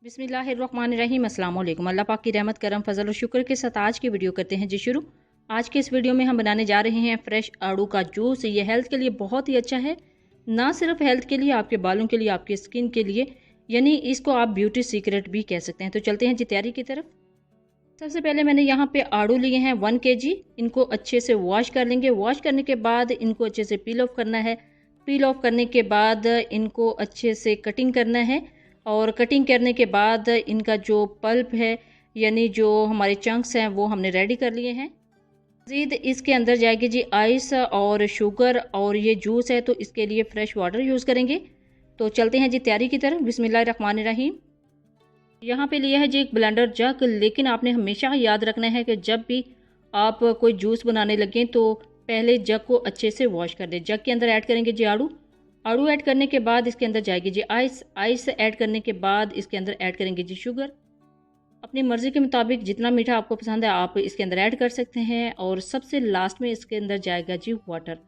बिस्मिल्लाहिर्रहमानिर्रहीम अस्सलाम वालेकुम। अल्लाह पाक की रहमत करम फजल और शुक्र के साथ आज की वीडियो करते हैं जी शुरू। आज के इस वीडियो में हम बनाने जा रहे हैं फ्रेश आड़ू का जूस। ये हेल्थ के लिए बहुत ही अच्छा है, ना सिर्फ हेल्थ के लिए, आपके बालों के लिए, आपके स्किन के लिए, यानी इसको आप ब्यूटी सीक्रेट भी कह सकते हैं। तो चलते हैं जी तैयारी की तरफ। सबसे पहले मैंने यहाँ पे आड़ू लिए हैं 1 kg। इनको अच्छे से वॉश कर लेंगे। वॉश करने के बाद इनको अच्छे से पील ऑफ करना है। पील ऑफ करने के बाद इनको अच्छे से कटिंग करना है और कटिंग करने के बाद इनका जो पल्प है यानी जो हमारे चंक्स हैं वो हमने रेडी कर लिए हैं। मज़ीद इसके अंदर जाएगी जी आइस और शुगर, और ये जूस है तो इसके लिए फ़्रेश वाटर यूज़ करेंगे। तो चलते हैं जी तैयारी की तरफ। बिस्मिल्लाहिर्रहमानिर्रहीम। यहाँ पे लिया है जी एक ब्लेंडर जग, लेकिन आपने हमेशा याद रखना है कि जब भी आप कोई जूस बनाने लगें तो पहले जग को अच्छे से वॉश कर दें। जग के अंदर ऐड करेंगे जी आड़ू। आड़ू ऐड करने के बाद इसके अंदर जाएगी जी आइस। आइस ऐड करने के बाद इसके अंदर ऐड करेंगे जी शुगर। अपनी मर्ज़ी के मुताबिक जितना मीठा आपको पसंद है आप इसके अंदर ऐड कर सकते हैं। और सबसे लास्ट में इसके अंदर जाएगा जी वाटर।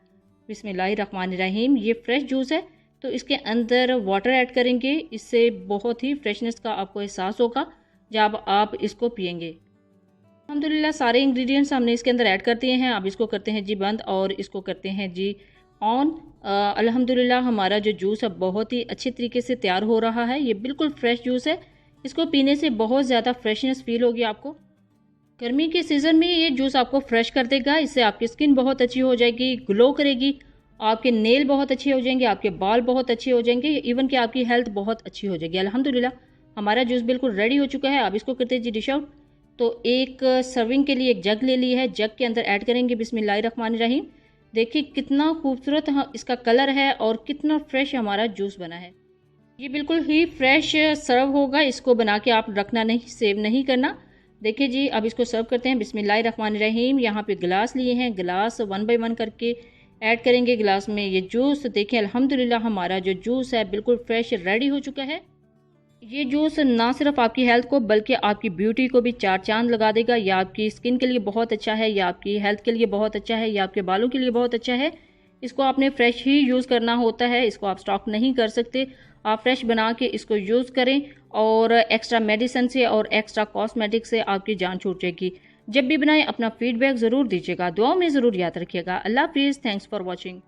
बिस्मिल्लाहिर्रहमानिर्रहीम। ये फ्रेश जूस है तो इसके अंदर वाटर ऐड करेंगे। इससे बहुत ही फ्रेशनेस का आपको एहसास होगा जब आप इसको पियेंगे। अल्हम्दुलिल्लाह सारे इंग्रेडिएंट्स हमने इसके अंदर ऐड कर दिए हैं। अब इसको करते हैं जी बंद और इसको करते हैं जी ऑन। अल्हम्दुलिल्लाह हमारा जो जूस है बहुत ही अच्छे तरीके से तैयार हो रहा है। ये बिल्कुल फ्रेश जूस है। इसको पीने से बहुत ज़्यादा फ्रेशनेस फील होगी आपको। गर्मी के सीज़न में ये जूस आपको फ्रेश कर देगा। इससे आपकी स्किन बहुत अच्छी हो जाएगी, ग्लो करेगी, आपके नेल बहुत अच्छे हो जाएंगे, आपके बाल बहुत अच्छे हो जाएंगे, इवन कि आपकी हेल्थ बहुत अच्छी हो जाएगी। अल्हम्दुलिल्लाह हमारा जूस बिल्कुल रेडी हो चुका है। अब इसको करते हैं जी डिश आउट। तो एक सर्विंग के लिए एक जग ले ली है। जग के अंदर ऐड करेंगे बिस्मिल्लाहिर्रहमानिर्रहीम। देखिए कितना खूबसूरत इसका कलर है और कितना फ्रेश हमारा जूस बना है। ये बिल्कुल ही फ्रेश सर्व होगा। इसको बना के आप रखना नहीं, सेव नहीं करना। देखिए जी अब इसको सर्व करते हैं बिस्मिल्लाहिर्रहमानिर्रहीम। यहाँ पे गिलास लिए हैं, गिलास 1 by 1 करके ऐड करेंगे गिलास में ये जूस। देखिए अल्हम्दुलिल्लाह हमारा जो जूस है बिल्कुल फ्रेश रेडी हो चुका है। ये जूस ना सिर्फ आपकी हेल्थ को बल्कि आपकी ब्यूटी को भी 4 चांद लगा देगा। या आपकी स्किन के लिए बहुत अच्छा है, या आपकी हेल्थ के लिए बहुत अच्छा है, या आपके बालों के लिए बहुत अच्छा है। इसको आपने फ्रेश ही यूज़ करना होता है, इसको आप स्टॉक नहीं कर सकते। आप फ्रेश बना के इसको यूज़ करें और एक्स्ट्रा मेडिसिन से और एक्स्ट्रा कॉस्मेटिक से आपकी जान छूट जाएगी। जब भी बनाएं अपना फीडबैक ज़रूर दीजिएगा, दुआओं में ज़रूर याद रखिएगा। अल्लाह हाफिज़। Thanks for watching.